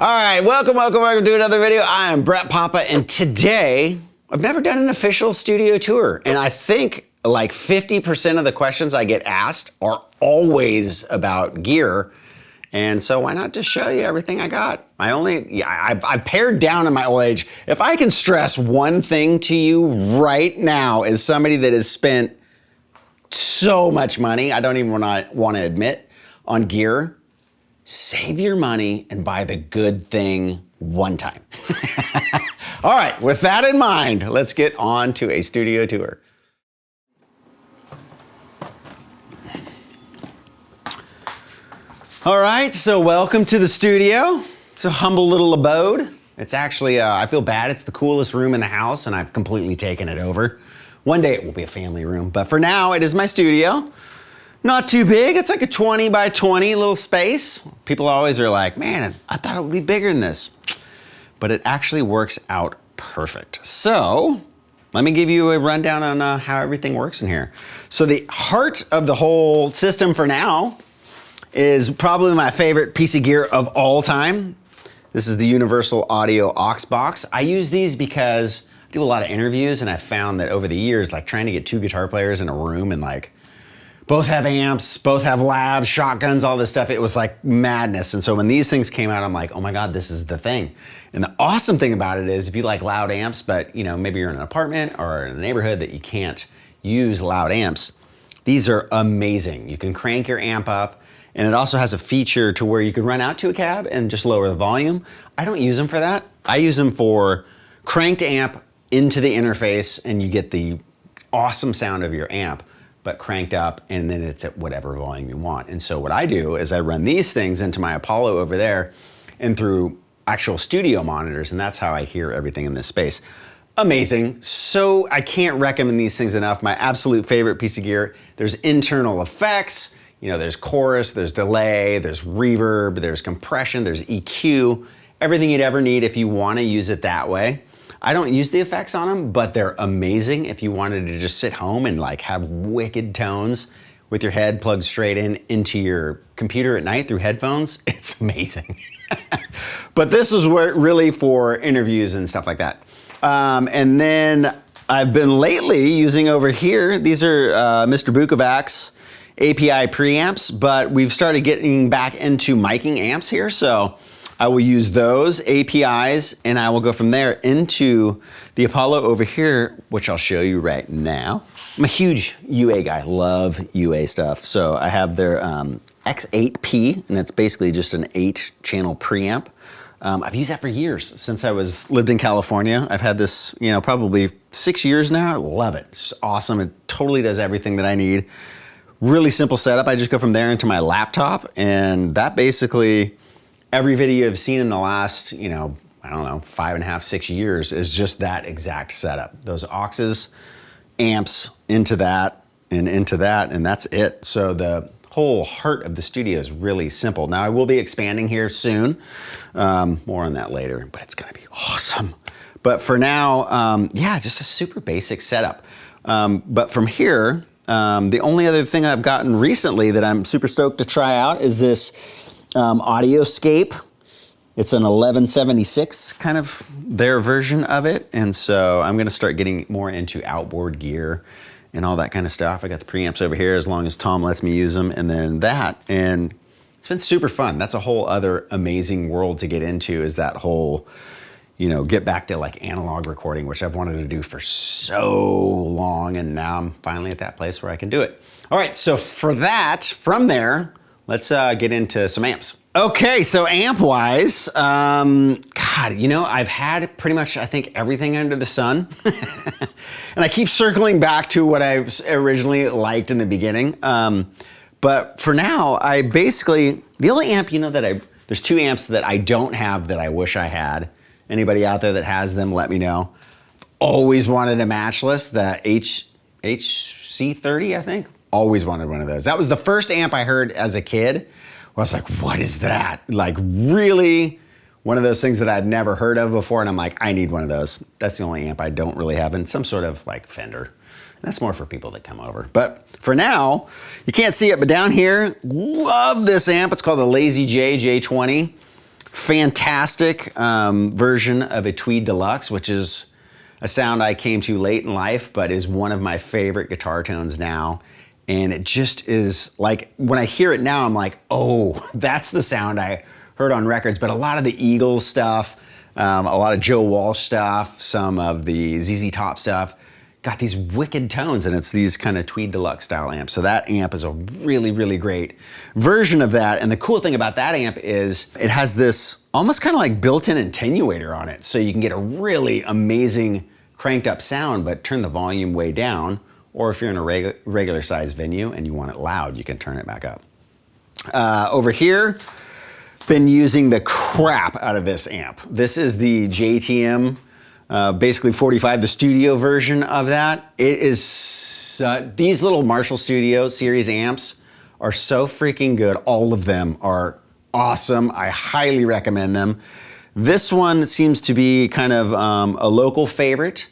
All right, welcome to another video. I am Brett Papa, and today, I've never done an official studio tour, and I think like 50% of the questions I get asked are always about gear, and so why not just show you everything I got? I've pared down in my old age. If I can stress one thing to you right now as somebody that has spent so much money, I don't even want to admit, on gear, save your money and buy the good thing one time. All right, with that in mind, let's get on to a studio tour. All right, so welcome to the studio. It's a humble little abode. It's actually, I feel bad, it's the coolest room in the house and I've completely taken it over. One day it will be a family room, but for now it is my studio. Not too big, it's like a 20 by 20 little space. People always are like, man, I thought it would be bigger than this. But it actually works out perfect. So, let me give you a rundown on how everything works in here. So the heart of the whole system for now is probably my favorite piece of gear of all time. This is the Universal Audio aux box. I use these because I do a lot of interviews and I found that over the years, like trying to get two guitar players in a room and like, both have amps, both have lavs, shotguns, all this stuff. It was like madness. And so when these things came out, I'm like, oh my God, this is the thing. And the awesome thing about it is if you like loud amps, but you know, maybe you're in an apartment or in a neighborhood that you can't use loud amps, these are amazing. You can crank your amp up, and it also has a feature to where you can run out to a cab and just lower the volume. I don't use them for that. I use them for cranked amp into the interface, and you get the awesome sound of your amp, but cranked up, and then it's at whatever volume you want. And so what I do is I run these things into my Apollo over there and through actual studio monitors, and that's how I hear everything in this space. Amazing. So I can't recommend these things enough. My absolute favorite piece of gear. There's internal effects, you know, there's chorus, there's delay, there's reverb, there's compression, there's EQ, everything you'd ever need if you want to use it that way. I don't use the effects on them, but they're amazing if you wanted to just sit home and like have wicked tones with your head plugged straight into your computer at night through headphones. It's amazing. But this is really for interviews and stuff like that. And then I've been lately using over here, these are Mr. Bukovac's API preamps, but we've started getting back into miking amps here. So I will use those APIs and I will go from there into the Apollo over here, which I'll show you right now. I'm a huge UA guy, love UA stuff. So I have their X8P, and it's basically just an 8-channel preamp. I've used that for years, since I lived in California. I've had this, you know, probably 6 years now. I love it, it's awesome. It totally does everything that I need. Really simple setup. I just go from there into my laptop, and that basically, every video I've seen in the last, you know, I don't know, 5.5, 6 years is just that exact setup. Those auxes, amps into that, and that's it. So the whole heart of the studio is really simple. Now I will be expanding here soon. More on that later, but it's gonna be awesome. But for now, yeah, just a super basic setup. But from here, the only other thing I've gotten recently that I'm super stoked to try out is this Audioscape. It's an 1176, kind of their version of it. And so I'm gonna start getting more into outboard gear and all that kind of stuff. I got the preamps over here as long as Tom lets me use them, and then that. And it's been super fun. That's a whole other amazing world to get into, is that whole, you know, get back to like analog recording, which I've wanted to do for so long. And now I'm finally at that place where I can do it. All right, so for that, from there, let's get into some amps. Okay, so amp-wise, God, you know, I've had pretty much, I think, everything under the sun. And I keep circling back to what I originally liked in the beginning. But for now, I basically, the only amp, you know, there's two amps that I don't have that I wish I had. Anybody out there that has them, let me know. Always wanted a matchless, the HC30, I think. Always wanted one of those. That was the first amp I heard as a kid, where I was like, what is that? Like, really one of those things that I'd never heard of before, and I'm like, I need one of those. That's the only amp I don't really have, and some sort of like Fender. That's more for people that come over. But for now, you can't see it, but down here, love this amp. It's called the Lazy J J20. fantastic version of a Tweed Deluxe, which is a sound I came to late in life, but is one of my favorite guitar tones now. And it just is like, when I hear it now, I'm like, oh, that's the sound I heard on records. But a lot of the Eagles stuff, a lot of Joe Walsh stuff, some of the ZZ Top stuff, got these wicked tones, and it's these kind of Tweed Deluxe style amps. So that amp is a really, really great version of that. And the cool thing about that amp is it has this almost kind of like built-in attenuator on it. So you can get a really amazing cranked up sound, but turn the volume way down. Or if you're in a regular size venue and you want it loud, you can turn it back up. Over here, been using the crap out of this amp. This is the JTM basically 45, the studio version of that. It is, these little Marshall Studio series amps are so freaking good. All of them are awesome. I highly recommend them. This one seems to be kind of a local favorite.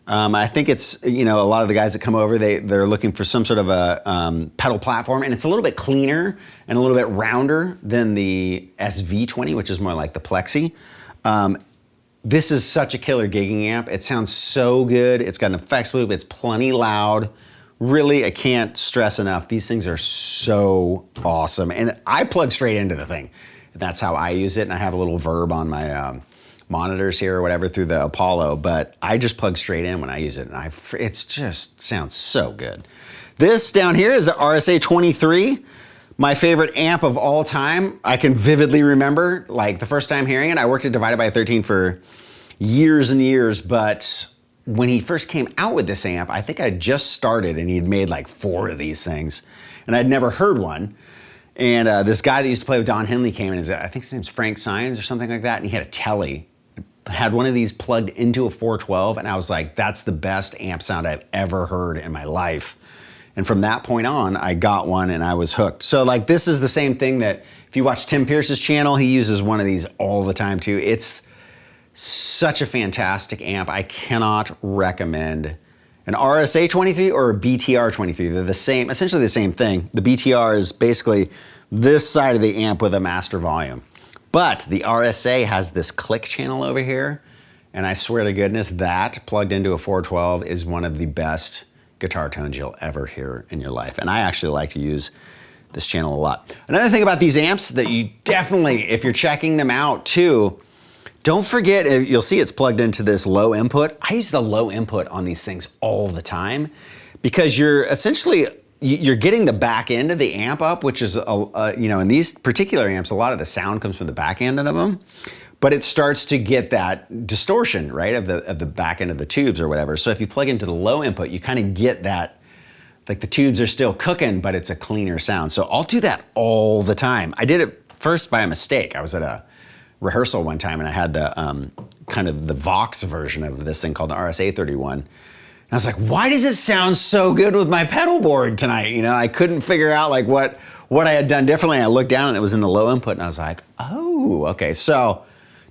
I think it's, a lot of the guys that come over, they're looking for some sort of a pedal platform, and it's a little bit cleaner and a little bit rounder than the SV20, which is more like the Plexi. This is such a killer gigging amp. It sounds so good. It's got an effects loop. It's plenty loud. Really, I can't stress enough. These things are so awesome. And I plug straight into the thing. That's how I use it. And I have a little verb on my monitors here or whatever through the Apollo, but I just plug straight in when I use it. And it just sounds so good. This down here is the RSA 23. My favorite amp of all time. I can vividly remember, like the first time hearing it. I worked at Divided by 13 for years and years, but when he first came out with this amp, I think I just started and he'd made like 4 of these things, and I'd never heard one. And this guy that used to play with Don Henley came in, I think his name's Frank Sines or something like that, and he had a Telly. Had one of these plugged into a 412, and I was like, that's the best amp sound I've ever heard in my life. And from that point on, I got one and I was hooked. So like, this is the same thing that if you watch Tim Pierce's channel, he uses one of these all the time too. It's such a fantastic amp. I cannot recommend an RSA 23 or a BTR 23. They're the same, essentially the same thing. The BTR is basically this side of the amp with a master volume. But the RSA has this click channel over here. And I swear to goodness, that plugged into a 412 is one of the best guitar tones you'll ever hear in your life. And I actually like to use this channel a lot. Another thing about these amps that you definitely, if you're checking them out too, don't forget, you'll see it's plugged into this low input. I use the low input on these things all the time because you're essentially, you're getting the back end of the amp up, which is, in these particular amps, a lot of the sound comes from the back end of them. But it starts to get that distortion, right, of the back end of the tubes or whatever. So if you plug into the low input, you kind of get that, like the tubes are still cooking, but it's a cleaner sound. So I'll do that all the time. I did it first by a mistake. I was at a rehearsal one time and I had the kind of the Vox version of this thing called the RSA 31. And I was like, why does it sound so good with my pedal board tonight? I couldn't figure out like what I had done differently. I looked down and it was in the low input and I was like, oh, okay. So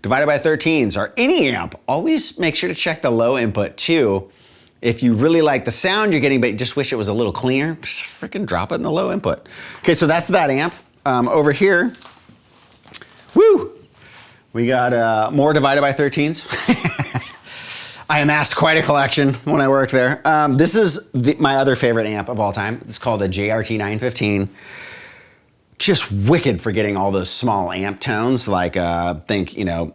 Divided by 13s or any amp, always make sure to check the low input too. If you really like the sound you're getting, but you just wish it was a little cleaner, just freaking drop it in the low input. Okay, so that's that amp. Over here, woo, we got more Divided by 13s. I amassed quite a collection when I worked there. This is my other favorite amp of all time. It's called a JRT 915. Just wicked for getting all those small amp tones, like the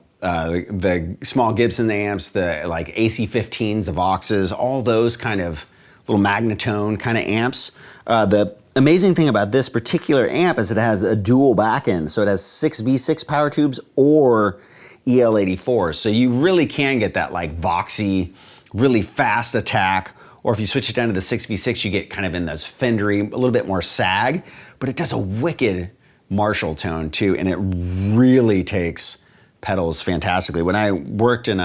small Gibson amps, the like AC15s, the Voxes, all those kind of little magnetone kind of amps. The amazing thing about this particular amp is it has a dual back end, so it has 6 V6 power tubes or EL84. So you really can get that like Voxy, really fast attack, or if you switch it down to the 6V6, you get kind of in those Fendery, a little bit more sag, but it does a wicked Marshall tone too, and it really takes pedals fantastically. When I worked in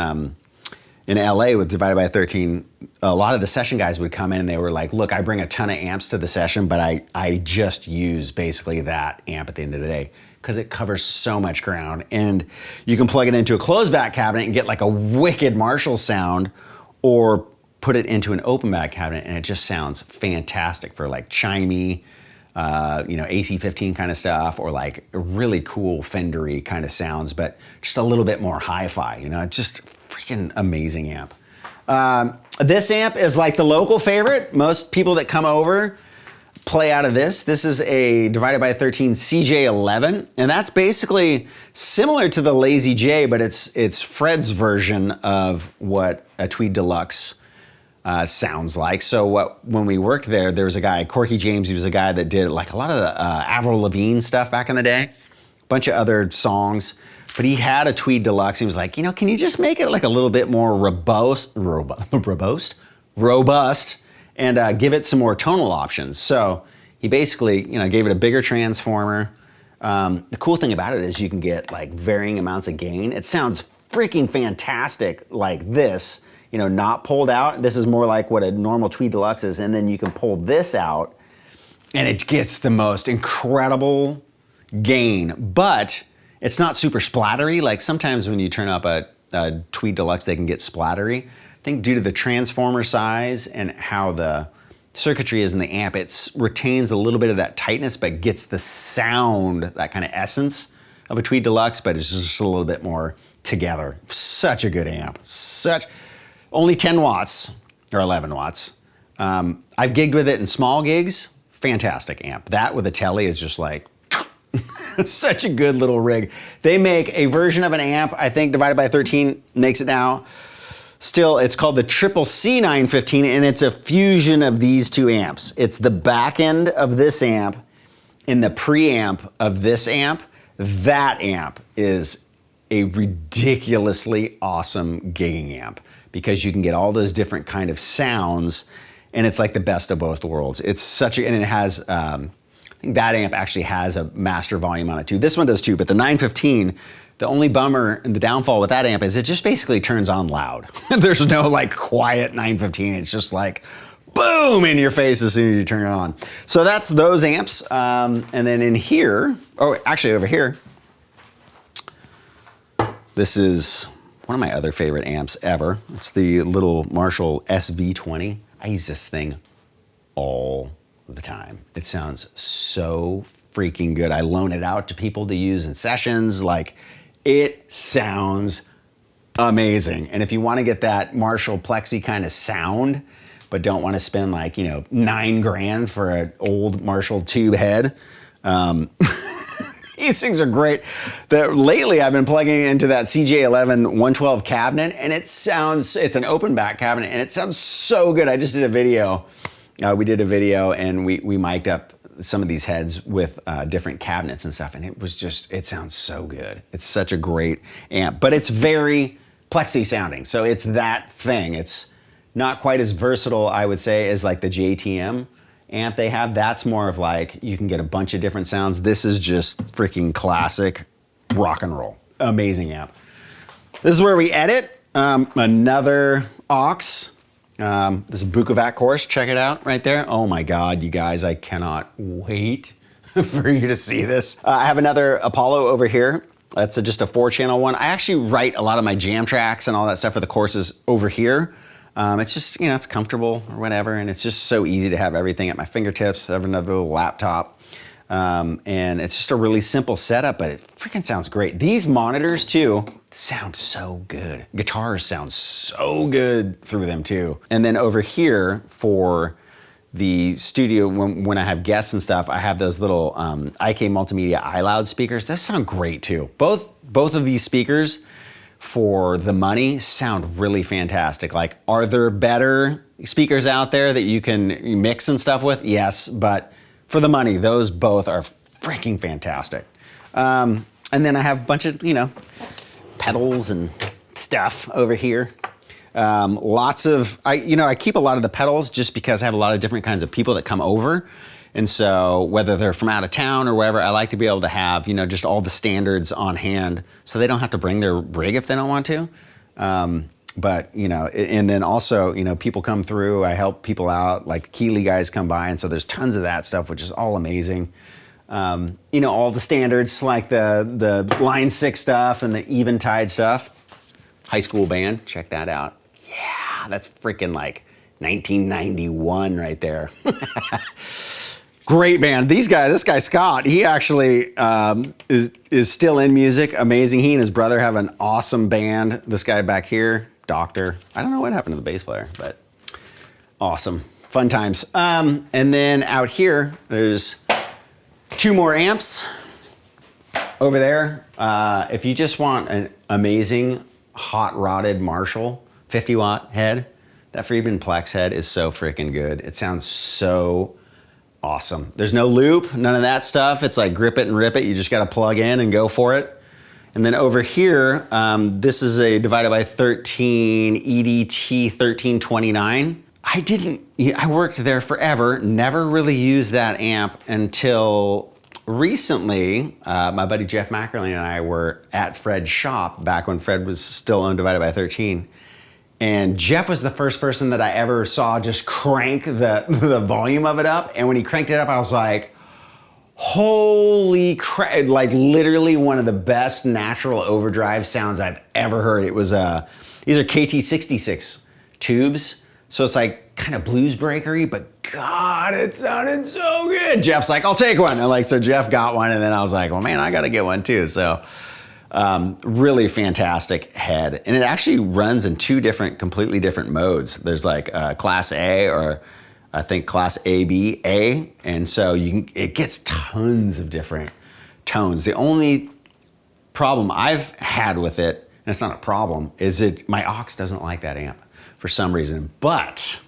LA with Divided by 13, a lot of the session guys would come in and they were like, look, I bring a ton of amps to the session, but I just use basically that amp at the end of the day because it covers so much ground. And you can plug it into a closed back cabinet and get like a wicked Marshall sound, or put it into an open back cabinet and it just sounds fantastic for like chimey, AC-15 kind of stuff, or like really cool Fendery kind of sounds, but just a little bit more hi-fi, just freaking amazing amp. This amp is like the local favorite. Most people that come over play out of this. This is a divided by 13 CJ11, and that's basically similar to the Lazy J, but it's Fred's version of what a Tweed Deluxe sounds like. So when we worked there was a guy, Corky James. He was a guy that did like a lot of the Avril Lavigne stuff back in the day, a bunch of other songs. But he had a Tweed Deluxe. He was like, can you just make it like a little bit more robust, and give it some more tonal options. So he basically, gave it a bigger transformer. The cool thing about it is you can get like varying amounts of gain. It sounds freaking fantastic like this, not pulled out. This is more like what a normal Tweed Deluxe is. And then you can pull this out and it gets the most incredible gain, but it's not super splattery. Like sometimes when you turn up a Tweed Deluxe, they can get splattery. I think due to the transformer size and how the circuitry is in the amp, it retains a little bit of that tightness, but gets the sound, that kind of essence of a Tweed Deluxe, but it's just a little bit more together. Such a good amp. Only 10 watts or 11 watts. I've gigged with it in small gigs. Fantastic amp. That with a telly is just like, such a good little rig. They make a version of an amp, I think divided by 13 makes it now. Still, it's called the Triple C 915, and it's a fusion of these two amps. It's the back end of this amp and the preamp of this amp. That amp is a ridiculously awesome gigging amp because you can get all those different kind of sounds, and it's like the best of both worlds. It's such a, and it has, I think that amp actually has a master volume on it too. This one does too, but the 915, the only bummer and the downfall with that amp is it just basically turns on loud. There's no like quiet 915. It's just like boom in your face as soon as you turn it on. So that's those amps. And then in here, actually over here, this is one of my other favorite amps ever. It's the little Marshall SV20. I use this thing all the time. It sounds so freaking good. I loan it out to people to use in sessions. Like, it sounds amazing. And if you want to get that Marshall Plexi kind of sound, but don't want to spend like, $9 grand for an old Marshall tube head, these things are great. Lately I've been plugging it into that CJ11 112 cabinet, and it's an open back cabinet, and it sounds so good. I just did a video. We did a video and we mic'd up some of these heads with different cabinets and stuff, and it sounds so good. It's such a great amp, but it's very plexi sounding. So it's that thing. It's not quite as versatile, I would say, as like the JTM amp they have. That's more of like, you can get a bunch of different sounds. This is just freaking classic rock and roll. Amazing amp. This is where we edit. Another aux. This is Bukovac course, check it out right there. Oh my God, you guys, I cannot wait for you to see this. I have another Apollo over here. That's just a 4-channel one. I actually write a lot of my jam tracks and all that stuff for the courses over here. It's just, it's comfortable or whatever, and it's just so easy to have everything at my fingertips. I have another little laptop. And it's just a really simple setup, but it freaking sounds great. These monitors too sound so good. Guitars sound so good through them too. And then over here for the studio, when I have guests and stuff, I have those little IK Multimedia iLoud speakers. Those sound great too. Both of these speakers for the money sound really fantastic. Like, are there better speakers out there that you can mix and stuff with? Yes, but for the money, those both are freaking fantastic. And then I have a bunch of, pedals and stuff over here. Lots of, I keep a lot of the pedals just because I have a lot of different kinds of people that come over. And so whether they're from out of town or wherever, I like to be able to have, just all the standards on hand so they don't have to bring their rig if they don't want to. But, and then also, people come through, I help people out, like Keeley guys come by, and so there's tons of that stuff, which is all amazing. All the standards, like the Line 6 stuff and the Eventide stuff. High school band, check that out. Yeah, that's freaking like 1991 right there. Great band. This guy Scott, he actually is still in music. Amazing. He and his brother have an awesome band. This guy back here, Doctor. I don't know what happened to the bass player, but awesome. Fun times. And then out here, there's 2 more amps over there. If you just want an amazing hot rodded Marshall 50 watt head, that Friedman Plex head is so freaking good. It sounds so awesome. There's no loop, none of that stuff. It's like grip it and rip it. You just got to plug in and go for it. And then over here, this is a divided by 13 EDT 1329. I worked there forever, never really used that amp until recently. My buddy Jeff Mackerly and I were at Fred's shop back when Fred was still on Divided by 13. And Jeff was the first person that I ever saw just crank the volume of it up. And when he cranked it up, I was like, holy crap, like literally one of the best natural overdrive sounds I've ever heard. It was, these are KT66 tubes. So it's like kind of blues breakery, but God, it sounded so good. Jeff's like, I'll take one. And so Jeff got one, and then I was like, well, man, I got to get one too. So really fantastic head. And it actually runs in 2 completely different modes. There's like Class A, or I think Class AB, A. And so it gets tons of different tones. The only problem I've had with it, and it's not a problem, is my aux doesn't like that amp for some reason. But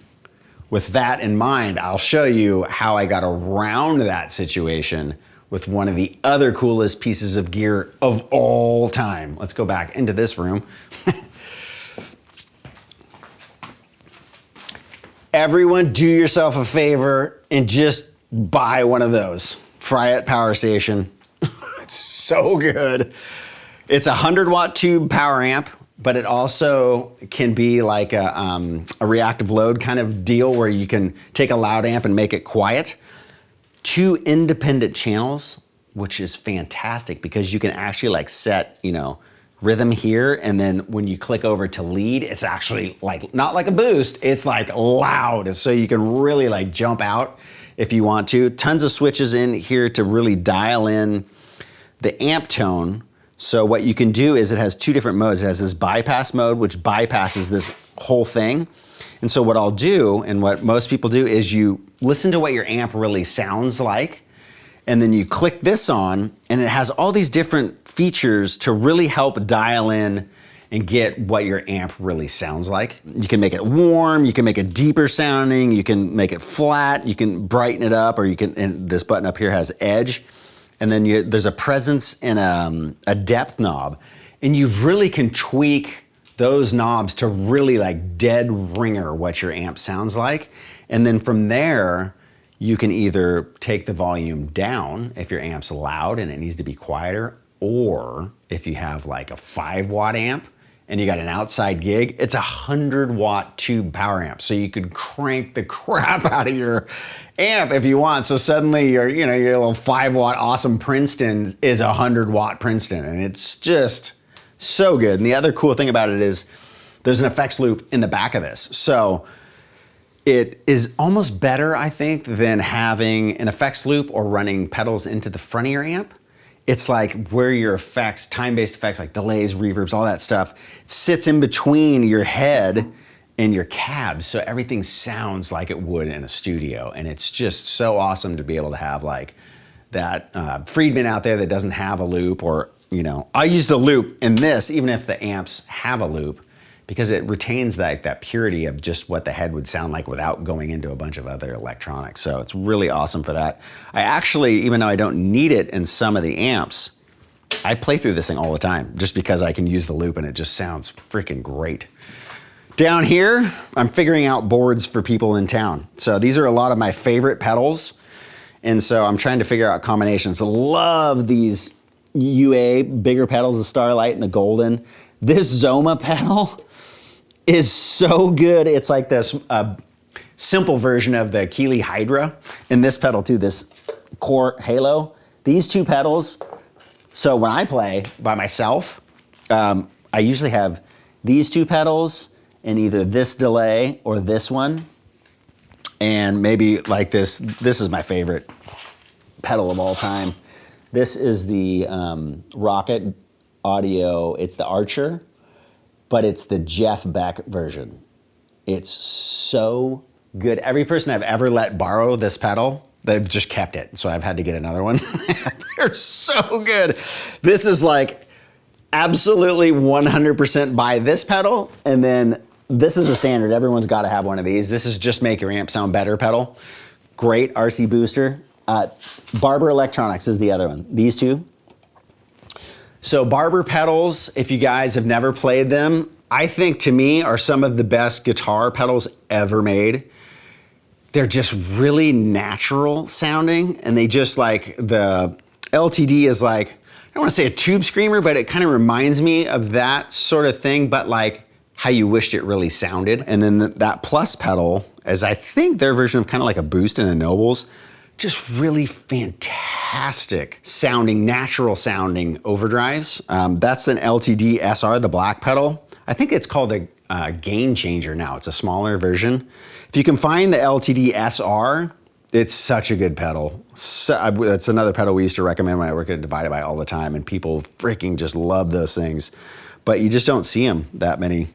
with that in mind, I'll show you how I got around that situation with one of the other coolest pieces of gear of all time. Let's go back into this room. Everyone do yourself a favor and just buy one of those. Fryette Power Station. It's so good. It's a 100 watt tube power amp, but it also can be like a reactive load kind of deal where you can take a loud amp and make it quiet. 2 independent channels, which is fantastic because you can actually like set, rhythm here, and then when you click over to lead, it's actually like, not like a boost, it's like loud. So you can really like jump out if you want to. Tons of switches in here to really dial in the amp tone. So what you can do is it has 2 different modes. It has this bypass mode, which bypasses this whole thing. And so what I'll do, and what most people do, is you listen to what your amp really sounds like, and then you click this on, and it has all these different features to really help dial in and get what your amp really sounds like. You can make it warm, you can make it deeper sounding, you can make it flat, you can brighten it up, or and this button up here has edge. And then there's a presence and a depth knob. And you really can tweak those knobs to really like dead ringer what your amp sounds like. And then from there, you can either take the volume down if your amp's loud and it needs to be quieter, or if you have like a 5 watt amp and you got an outside gig, it's a 100 watt tube power amp. So you could crank the crap out of your amp if you want. So suddenly your little 5 watt awesome Princeton is a 100 watt Princeton, and it's just so good. And the other cool thing about it is there's an effects loop in the back of this. So it is almost better, I think, than having an effects loop or running pedals into the front of your amp. It's like where your effects, time-based effects like delays, reverbs, all that stuff, sits in between your head and your cab, so everything sounds like it would in a studio. And it's just so awesome to be able to have like that Friedman out there that doesn't have a loop, or I use the loop in this even if the amps have a loop, because it retains that purity of just what the head would sound like without going into a bunch of other electronics. So it's really awesome for that. I actually, even though I don't need it in some of the amps, I play through this thing all the time just because I can use the loop and it just sounds freaking great. Down here, I'm figuring out boards for people in town. So these are a lot of my favorite pedals. And so I'm trying to figure out combinations. I love these UA bigger pedals, the Starlight and the Golden. This Zoma pedal is so good. It's like this simple version of the Keeley Hydra. And this pedal too, this Core Halo. These 2 pedals, so when I play by myself, I usually have these 2 pedals and either this delay or this one. And maybe like this is my favorite. pedal of all time. This is the Rocket Audio. It's the Archer, but it's the Jeff Beck version. It's so good. Every person I've ever let borrow this pedal, they've just kept it. So I've had to get another one. They're so good. This is like absolutely 100% buy this pedal. And then this is a standard. Everyone's got to have one of these. This is just make your amp sound better pedal. Great RC booster. Barber Electronics is the other one. These two. So Barber pedals, if you guys have never played them, I think to me are some of the best guitar pedals ever made. They're just really natural sounding, and they just like, the LTD is like, I don't want to say a tube screamer, but it kind of reminds me of that sort of thing, but like how you wished it really sounded. And then that Plus pedal, as I think their version of kind of like a Boost and a Nobles, just really fantastic sounding, natural sounding overdrives. That's an LTD SR, the black pedal. I think it's called a Gain Changer now. It's a smaller version. If you can find the LTD SR, it's such a good pedal. That's another pedal we used to recommend when I work at Divided By all the time, and people freaking just love those things. But you just don't see them that many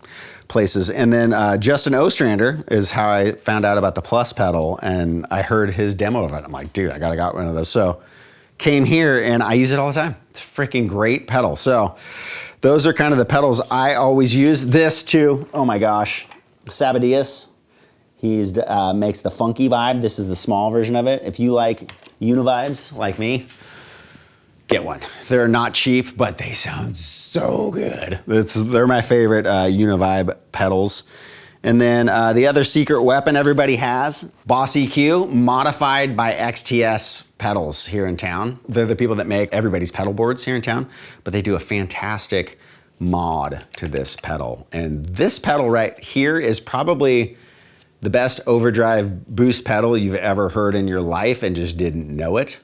places. And then Justin Ostrander is how I found out about the Plus pedal, and I heard his demo of it. I'm like, dude, I gotta got one of those. So came here and I use it all the time. It's a freaking great pedal. So those are kind of the pedals I always use. This too, oh my gosh, Sabadius. He's makes the funky vibe. This is the small version of it. If you like univibes like me, get one. They're not cheap, but they sound so good. They're my favorite univibe pedals. And then the other secret weapon everybody has, Boss EQ, modified by XTS pedals here in town. They're the people that make everybody's pedal boards here in town, but they do a fantastic mod to this pedal. And this pedal right here is probably the best overdrive boost pedal you've ever heard in your life and just didn't know it.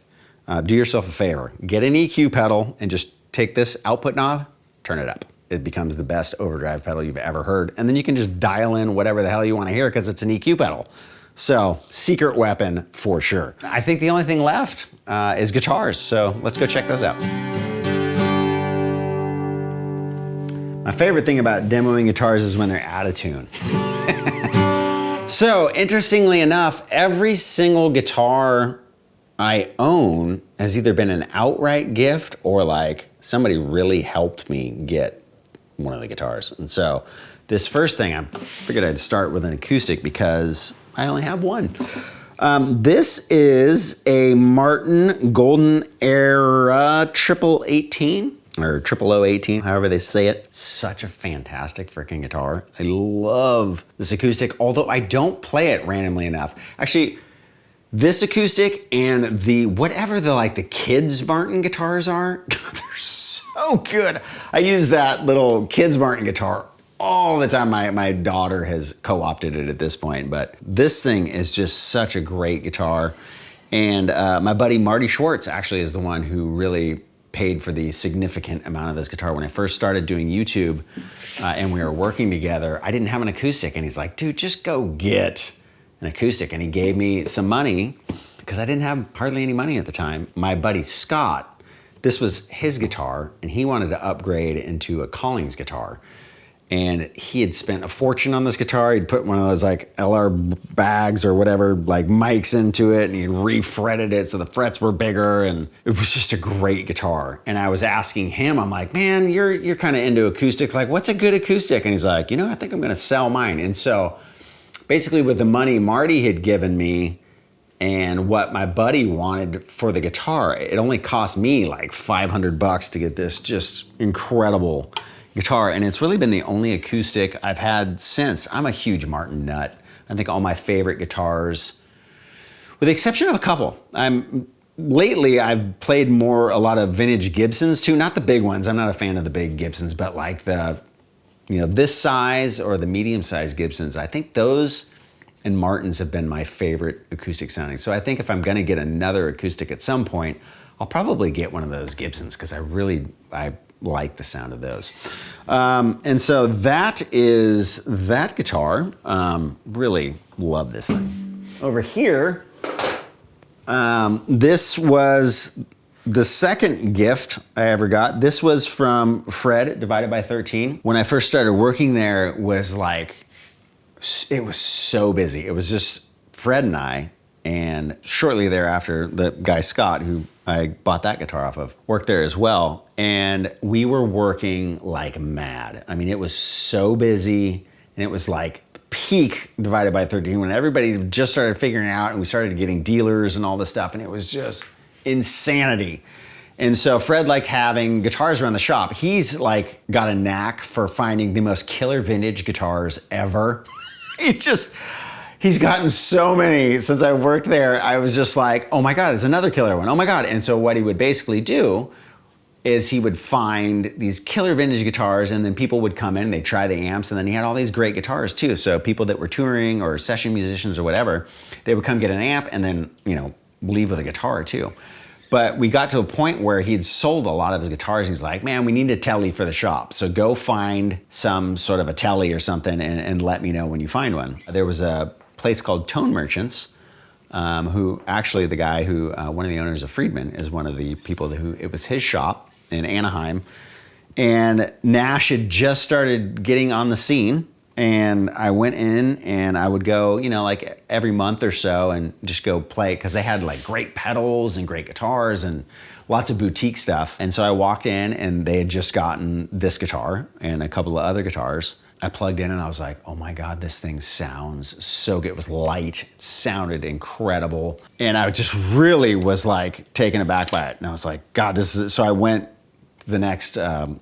Do yourself a favor, get an EQ pedal and just take this output knob, turn it up. It becomes the best overdrive pedal you've ever heard. And then you can just dial in whatever the hell you want to hear because it's an EQ pedal. So, secret weapon for sure. I think the only thing left is guitars. So let's go check those out. My favorite thing about demoing guitars is when they're out of tune. So, interestingly enough, every single guitar I own has either been an outright gift or like somebody really helped me get one of the guitars. And so this first thing, I figured I'd start with an acoustic because I only have one. This is a Martin Golden Era 0018 or 0018, however they say it. Such a fantastic freaking guitar. I love this acoustic, although I don't play it randomly enough. Actually, this acoustic and the whatever the kids Martin guitars are, they're so good. I use that little kids Martin guitar all the time. My daughter has co-opted it at this point, but this thing is just such a great guitar. And my buddy Marty Schwartz actually is the one who really paid for the significant amount of this guitar. When I first started doing YouTube and we were working together, I didn't have an acoustic, and he's like, dude, just go get an acoustic. And he gave me some money because I didn't have hardly any money at the time. My buddy Scott, this was his guitar, and he wanted to upgrade into a Collings guitar. And he had spent a fortune on this guitar. He'd put one of those LR bags or whatever, mics into it, and he'd refretted it so the frets were bigger, and it was just a great guitar. And I was asking him, I'm like, man, you're kind of into acoustic. What's a good acoustic? And he's like, I think I'm gonna sell mine. And so basically with the money Marty had given me and what my buddy wanted for the guitar, it only cost me $500 to get this just incredible guitar. And it's really been the only acoustic I've had since. I'm a huge Martin nut. I think all my favorite guitars, with the exception of a couple, lately I've played a lot of vintage Gibsons too, not the big ones. I'm not a fan of the big Gibsons, but this size or the medium-sized Gibsons, I think those and Martins have been my favorite acoustic sounding. So I think if I'm gonna get another acoustic at some point, I'll probably get one of those Gibsons because I like the sound of those. And so that is that guitar. Really love this thing. Over here, This was the second gift I ever got. This was from Fred at Divided by 13. When I first started working there, it was so busy. It was just Fred and I, and shortly thereafter, the guy Scott, who I bought that guitar off of, worked there as well. And we were working like mad. I mean, it was so busy, and it was like peak Divided by 13 when everybody just started figuring out, and we started getting dealers and all this stuff, and it was just insanity. And so Fred liked having guitars around the shop. He's like got a knack for finding the most killer vintage guitars ever. He's gotten so many since I worked there. I was just like, oh my God, there's another killer one. Oh my God. And so what he would basically do is he would find these killer vintage guitars, and then people would come in and they'd try the amps, and then he had all these great guitars too. So people that were touring or session musicians or whatever, they would come get an amp and then, leave with a guitar too. But we got to a point where he'd sold a lot of his guitars. He's like, man, we need a telly for the shop. So go find some sort of a telly or something and let me know when you find one. There was a place called Tone Merchants, who actually the guy who, one of the owners of Friedman, is one of the people who, it was his shop in Anaheim. And Nash had just started getting on the scene. And I went in and I would go, like every month or so and just go play, because they had like great pedals and great guitars and lots of boutique stuff. And so I walked in and they had just gotten this guitar and a couple of other guitars. I plugged in and I was like, oh my God, this thing sounds so good. It was light, it sounded incredible. And I just really was like taken aback by it. And I was like, God, this is, so I went the next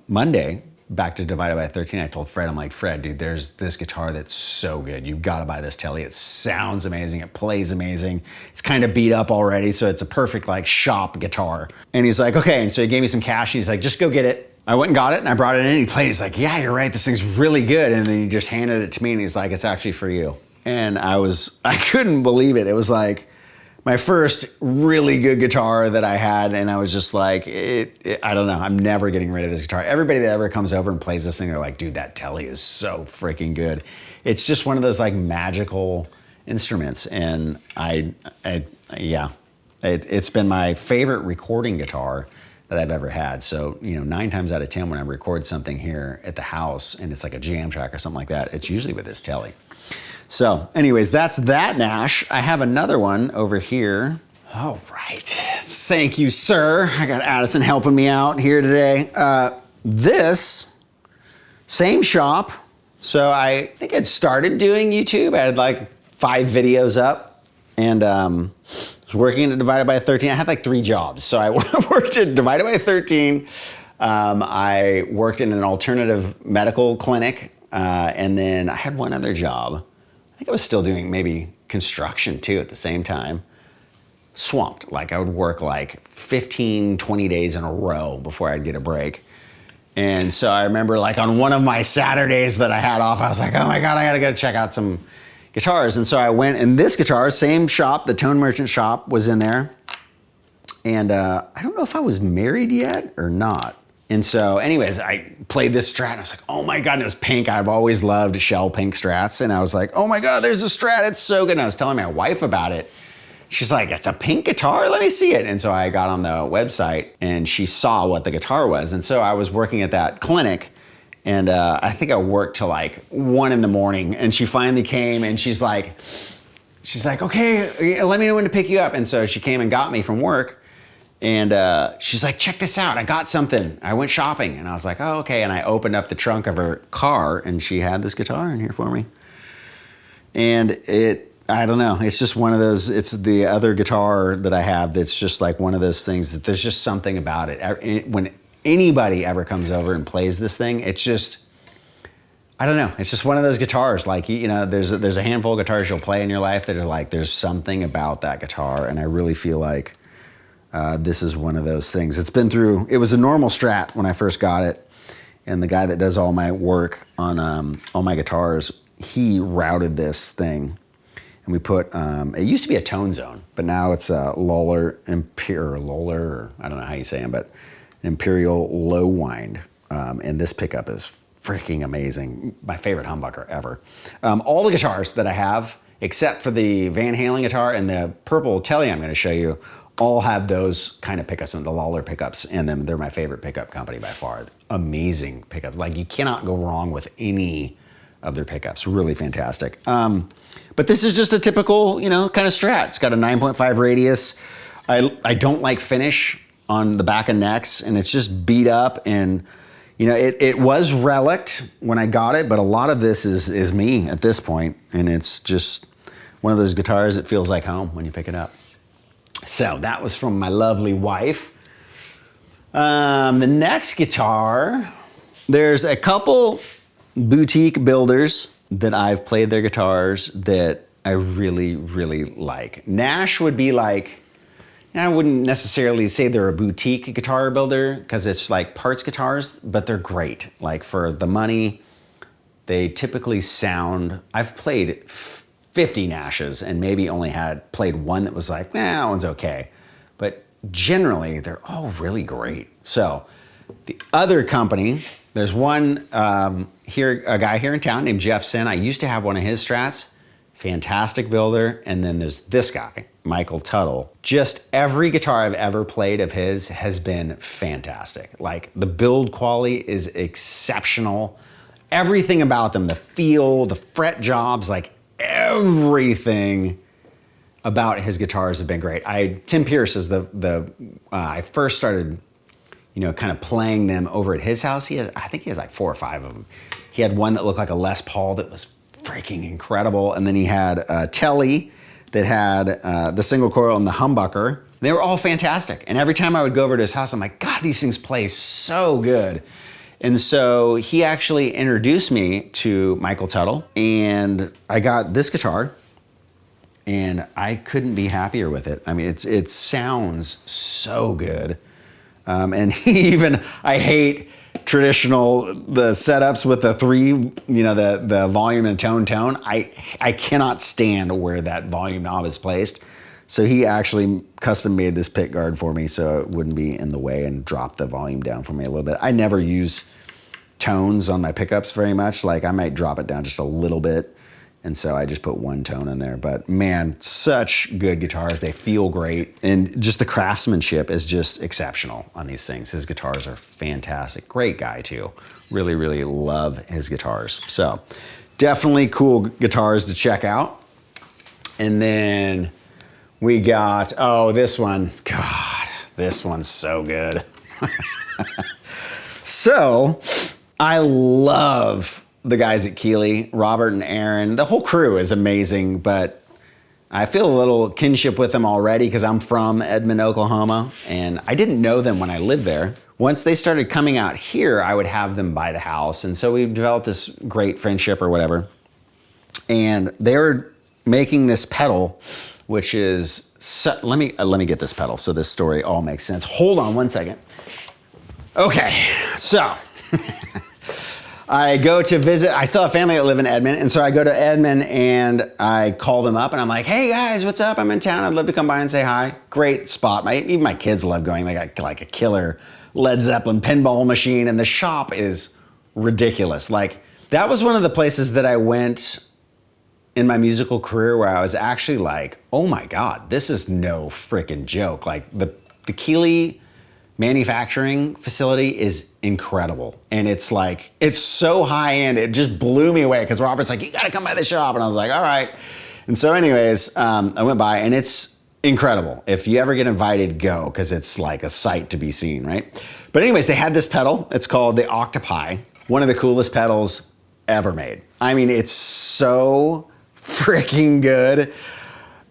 Monday back to Divided by 13. I told Fred, I'm like, Fred, dude, there's this guitar that's so good. You've got to buy this telly. It sounds amazing. It plays amazing. It's kind of beat up already, so it's a perfect like shop guitar. And he's like, okay. And so he gave me some cash. He's like, just go get it. I went and got it and I brought it in and he played. He's like, yeah, you're right. This thing's really good. And then he just handed it to me and he's like, it's actually for you. And I couldn't believe it. It was like my first really good guitar that I had, and I was just like, I don't know, I'm never getting rid of this guitar. Everybody that ever comes over and plays this thing, they're like, dude, that telly is so freaking good. It's just one of those like magical instruments, and it's been my favorite recording guitar that I've ever had. So, 9 times out of 10 when I record something here at the house and it's like a jam track or something like that, it's usually with this telly. So anyways, that's that Nash. I have another one over here. All right. Thank you, sir. I got Addison helping me out here today. This same shop. So I think I'd started doing YouTube. I had like 5 videos up and was working at Divided by 13. I had like 3 jobs. So I worked at Divided by 13. I worked in an alternative medical clinic. And then I had one other job. I think I was still doing maybe construction too at the same time. Swamped. Like I would work like 15, 20 days in a row before I'd get a break. And so I remember like on one of my Saturdays that I had off, I was like, oh my God, I gotta go check out some guitars. And so I went, and this guitar, same shop, the Tone Merchant shop was in there. And I don't know if I was married yet or not. And so anyways, I played this Strat and I was like, oh my God, and it was pink. I've always loved shell pink Strats. And I was like, oh my God, there's a Strat, it's so good. And I was telling my wife about it. She's like, it's a pink guitar, let me see it. And so I got on the website and she saw what the guitar was. And so I was working at that clinic and I think I worked till like 1 in the morning, and she finally came and she's like, okay, let me know when to pick you up. And so she came and got me from work. And she's like, check this out. I got something. I went shopping. And I was like, oh, okay. And I opened up the trunk of her car and she had this guitar in here for me. And I don't know. It's just one of those, it's the other guitar that I have that's just like one of those things that there's just something about it. When anybody ever comes over and plays this thing, it's just, I don't know. It's just one of those guitars. Like, there's a handful of guitars you'll play in your life that are like, there's something about that guitar. And I really feel like this is one of those things. It was a normal Strat when I first got it. And the guy that does all my work on all my guitars, he routed this thing. And we put, it used to be a Tone Zone, but now it's a Lawler, or I don't know how you say them, but Imperial low wind. And this pickup is freaking amazing. My favorite humbucker ever. All the guitars that I have except for the Van Halen guitar and the purple Telly I'm going to show you, all have those kind of pickups and the Lawler pickups in them. They're my favorite pickup company by far. Amazing pickups. Like, you cannot go wrong with any of their pickups. Really fantastic. But this is just a typical, you know, kind of Strat. It's got a 9.5 radius. I don't like finish on the back and necks, and it's just beat up. And you know, it was relict when I got it, but a lot of this is me at this point, and it's just one of those guitars that feels like home when you pick it up. So that was from my lovely wife. The next guitar, there's a couple boutique builders that I've played their guitars that I really, really like. Nash would be like, I wouldn't necessarily say they're a boutique guitar builder because it's like parts guitars, but they're great. Like, for the money, they typically sound, I've played 50 Nashes and maybe only played one that was like, that one's okay. But generally, they're all really great. So the other company, there's one here, a guy here in town named Jeff Sin. I used to have one of his Strats. Fantastic builder. And then there's this guy, Michael Tuttle. Just every guitar I've ever played of his has been fantastic. Like, the build quality is exceptional. Everything about them, the feel, the fret jobs, like everything about his guitars have been great. Tim Pierce is I first started, you know, kind of playing them over at his house. I think he has like 4 or 5 of them. He had one that looked like a Les Paul that was freaking incredible. And then he had a Telly that had the single coil and the humbucker. They were all fantastic. And every time I would go over to his house, I'm like, God, these things play so good. And so he actually introduced me to Michael Tuttle, and I got this guitar, and I couldn't be happier with it. I mean, it sounds so good. And I hate the setups with the 3, you know, the volume and tone. I cannot stand where that volume knob is placed. So he actually custom made this pick guard for me so it wouldn't be in the way and drop the volume down for me a little bit. I never use tones on my pickups very much. Like, I might drop it down just a little bit. And so I just put 1 tone in there. But man, such good guitars. They feel great. And just the craftsmanship is just exceptional on these things. His guitars are fantastic. Great guy too. Really, really love his guitars. So definitely cool guitars to check out. And then we got, this one. God, this one's so good. So I love the guys at Keeley, Robert and Aaron. The whole crew is amazing, but I feel a little kinship with them already because I'm from Edmond, Oklahoma, and I didn't know them when I lived there. Once they started coming out here, I would have them by the house, and so we developed this great friendship or whatever. And they were making this pedal, which is let me get this pedal so this story all makes sense. Hold on one second. Okay, so I go to visit. I still have family that live in Edmond, and so I go to Edmond and I call them up and I'm like, "Hey guys, what's up? I'm in town. I'd love to come by and say hi." Great spot. Even my kids love going. They got like a killer Led Zeppelin pinball machine, and the shop is ridiculous. Like, that was one of the places that I went in my musical career where I was actually like, "Oh my God, this is no freaking joke." Like, the Keeley manufacturing facility is incredible. And it's like, it's so high end, it just blew me away because Robert's like, "You gotta come by the shop." And I was like, all right. And so anyways, I went by and it's incredible. If you ever get invited, go, because it's like a sight to be seen, right? But anyways, they had this pedal. It's called the Octopi. One of the coolest pedals ever made. I mean, it's so freaking good.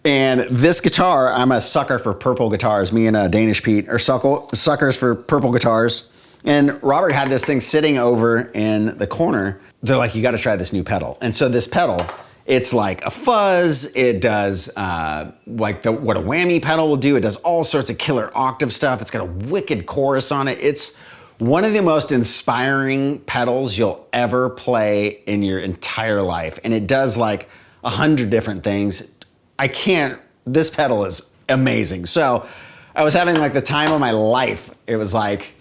And this guitar, I'm a sucker for purple guitars. Me and Danish Pete are suckers for purple guitars. And Robert had this thing sitting over in the corner. They're like, "You got to try this new pedal." And so this pedal, it's like a fuzz. It does like what a whammy pedal will do. It does all sorts of killer octave stuff. It's got a wicked chorus on it. It's one of the most inspiring pedals you'll ever play in your entire life. And it does like 100 different things. This pedal is amazing. So I was having like the time of my life. It was like,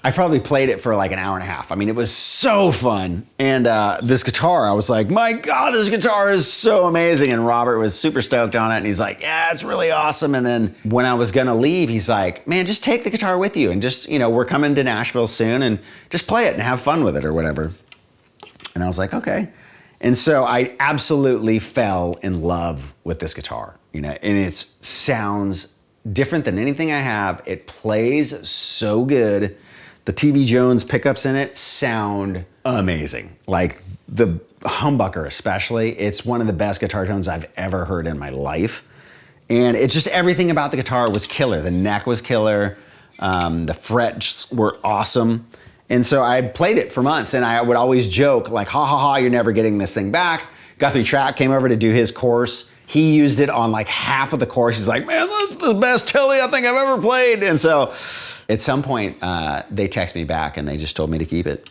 I probably played it for like an hour and a half. I mean, it was so fun. And this guitar, I was like, my God, this guitar is so amazing. And Robert was super stoked on it. And he's like, yeah, it's really awesome. And then when I was gonna leave, he's like, man, just take the guitar with you. And just, we're coming to Nashville soon and just play it and have fun with it or whatever. And I was like, okay. And so I absolutely fell in love with this guitar, and it sounds different than anything I have. It plays so good. The TV Jones pickups in it sound amazing. Like the humbucker especially, it's one of the best guitar tones I've ever heard in my life. And it's just everything about the guitar was killer. The neck was killer. The frets were awesome. And so I played it for months and I would always joke like, ha ha ha, you're never getting this thing back. Guthrie Track came over to do his course. He used it on like half of the course. He's like, man, that's the best Tilly I think I've ever played. And so at some point, they texted me back and they just told me to keep it.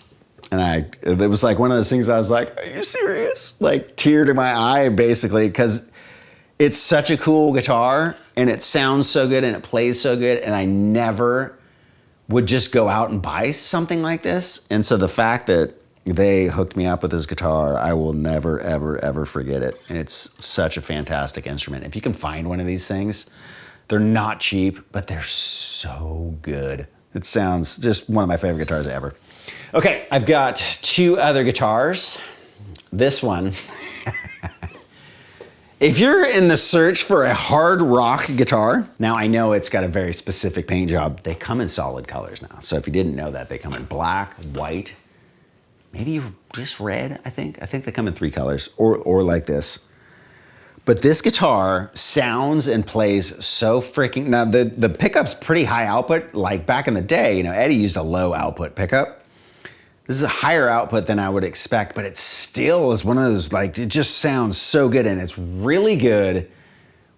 And it was like one of those things I was like, are you serious? Like tear to my eye, basically, because it's such a cool guitar and it sounds so good and it plays so good. And I never would just go out and buy something like this. And so the fact that they hooked me up with this guitar, I will never, ever, ever forget it. And it's such a fantastic instrument. If you can find one of these things, they're not cheap, but they're so good. It sounds just one of my favorite guitars ever. Okay, I've got two other guitars. This one, if you're in the search for a hard rock guitar, now I know it's got a very specific paint job. They come in solid colors now. So if you didn't know that, they come in black, white, maybe just red, I think. I think they come in 3 colors or like this. But this guitar sounds and plays so freaking, now the pickup's pretty high output. Like back in the day, Eddie used a low output pickup. This is a higher output than I would expect, but it still is one of those, like, it just sounds so good. And it's really good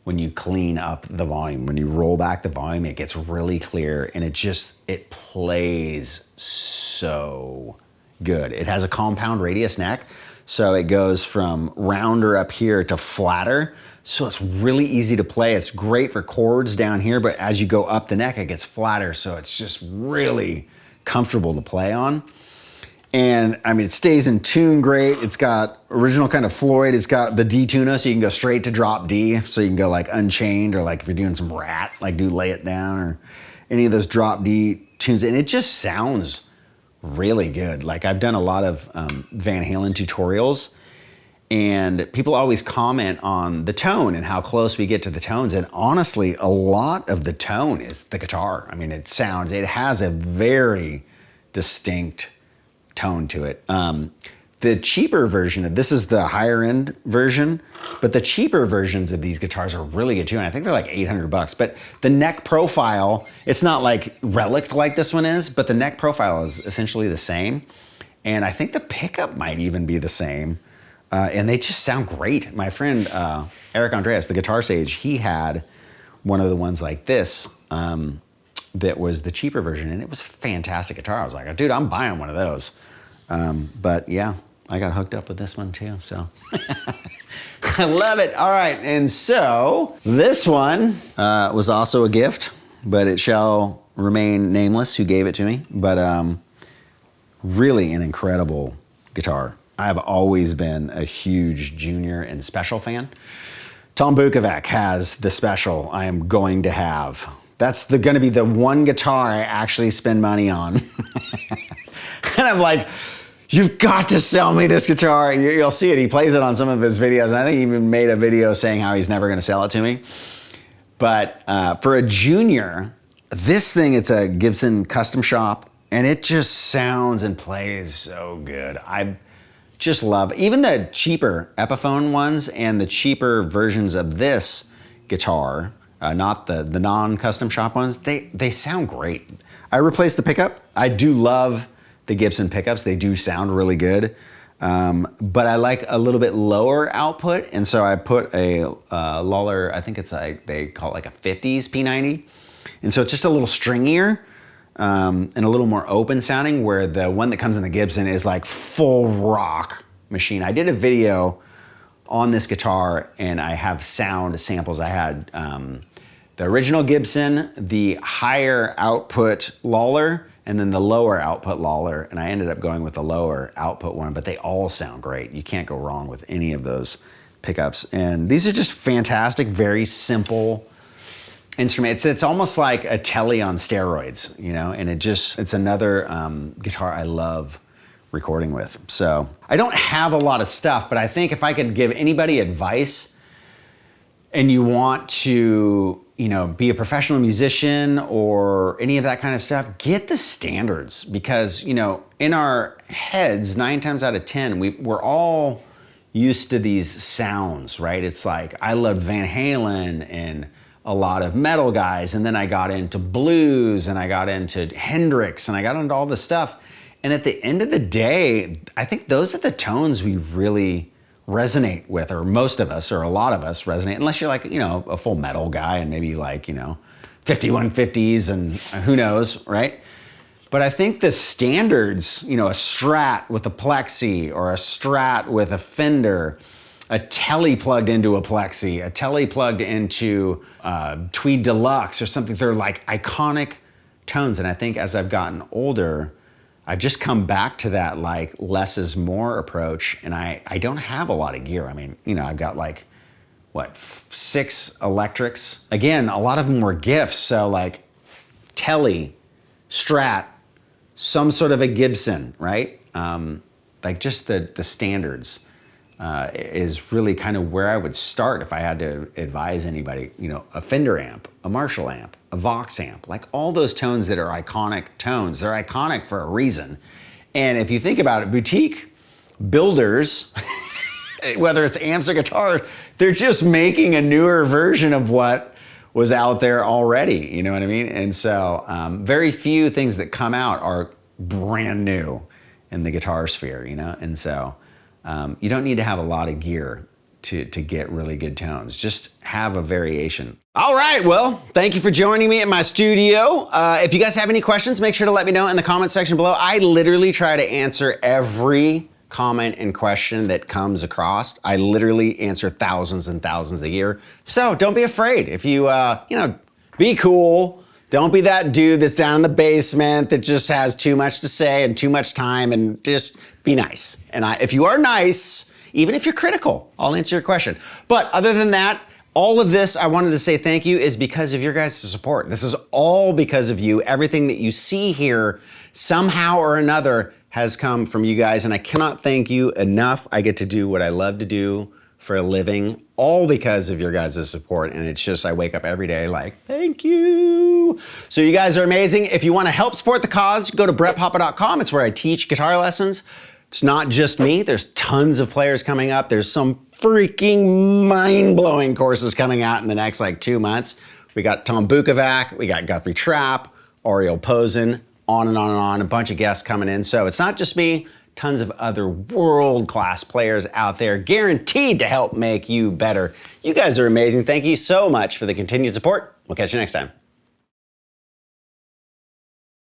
when you clean up the volume. When you roll back the volume, it gets really clear and it plays so good. It has a compound radius neck. So it goes from rounder up here to flatter. So it's really easy to play. It's great for chords down here, but as you go up the neck, it gets flatter. So it's just really comfortable to play on. And I mean, it stays in tune great. It's got original kind of Floyd. It's got the D tuner, so you can go straight to drop D. So you can go like Unchained, or like if you're doing some Rat, like do Lay It Down, or any of those drop D tunes. And it just sounds really good. Like I've done a lot of Van Halen tutorials and people always comment on the tone and how close we get to the tones. And honestly, a lot of the tone is the guitar. I mean, it has a very distinct tone to it. The cheaper version of this is the higher end version, but the cheaper versions of these guitars are really good too. And I think they're like $800, but the neck profile, it's not like relic like this one is, but the neck profile is essentially the same. And I think the pickup might even be the same. And they just sound great. My friend, Eric Andreas, the Guitar Sage, he had one of the ones like this, that was the cheaper version. And it was a fantastic guitar. I was like, dude, I'm buying one of those. But yeah, I got hooked up with this one too, so. I love it. All right, and so this one was also a gift, but it shall remain nameless who gave it to me. But really an incredible guitar. I've always been a huge Junior and Special fan. Tom Bukovac has the Special I am going to have. That's gonna be the one guitar I actually spend money on. And I'm like, you've got to sell me this guitar. And you'll see it. He plays it on some of his videos. And I think he even made a video saying how he's never going to sell it to me. But for a Junior, this thing, it's a Gibson custom shop. And it just sounds and plays so good. I just love even the cheaper Epiphone ones and the cheaper versions of this guitar, not the non-custom shop ones. They sound great. I replaced the pickup. I do love the Gibson pickups. They do sound really good, but I like a little bit lower output, and so I put a Lawler, I think it's they call it like a 50s P90, and so it's just a little stringier and a little more open sounding, where the one that comes in the Gibson is like full rock machine. I did a video on this guitar, and I have sound samples. I had the original Gibson, the higher output Lawler, and then the lower output Lawler, and I ended up going with the lower output one, but they all sound great. You can't go wrong with any of those pickups. And these are just fantastic, very simple instrument. It's almost like a Tele on steroids, you know, and it's another guitar I love recording with. So I don't have a lot of stuff, but I think if I could give anybody advice and you want to, you know, be a professional musician or any of that kind of stuff, get the standards, because, you know, in our heads, 9 times out of 10, we're all used to these sounds, right? It's like I loved Van Halen and a lot of metal guys, and then I got into blues and I got into Hendrix and I got into all this stuff. And at the end of the day, I think those are the tones we really resonate with, or most of us, or a lot of us resonate, unless you're like, you know, a full metal guy and maybe like, you know, 5150s and who knows, right? But I think the standards, you know, a Strat with a Plexi or a Strat with a Fender, a Tele plugged into a Plexi, a Tele plugged into Tweed Deluxe or something, they're like iconic tones. And I think as I've gotten older, I've just come back to that like less is more approach, and I don't have a lot of gear. I mean, you know, I've got like, what, 6 electrics. Again, a lot of them were gifts, so like Tele, Strat, some sort of a Gibson, right? Like just the standards is really kind of where I would start if I had to advise anybody. You know, a Fender amp, a Marshall amp, a Vox amp, like all those tones that are iconic tones, they're iconic for a reason. And if you think about it, boutique builders, whether it's amps or guitars, they're just making a newer version of what was out there already, you know what I mean? And so very few things that come out are brand new in the guitar sphere, you know? And so you don't need to have a lot of gear to get really good tones. Just have a variation. All right, well, thank you for joining me at my studio. If you guys have any questions, make sure to let me know in the comment section below. I literally try to answer every comment and question that comes across. I literally answer thousands and thousands a year. So don't be afraid. If you, you know, be cool. Don't be that dude that's down in the basement that just has too much to say and too much time, and just be nice. And if you are nice, even if you're critical, I'll answer your question. But other than that, all of this, I wanted to say thank you, is because of your guys' support. This is all because of you. Everything that you see here, somehow or another, has come from you guys, and I cannot thank you enough. I get to do what I love to do for a living, all because of your guys' support. And it's just, I wake up every day like, thank you. So you guys are amazing. If you want to help support the cause, go to brettpapa.com. It's where I teach guitar lessons. It's not just me. There's tons of players coming up. There's some freaking mind-blowing courses coming out in the next like 2 months. We got Tom Bukovac, we got Guthrie Trapp, Oriel Posen, on and on and on, a bunch of guests coming in. So it's not just me, tons of other world-class players out there guaranteed to help make you better. You guys are amazing. Thank you so much for the continued support. We'll catch you next time.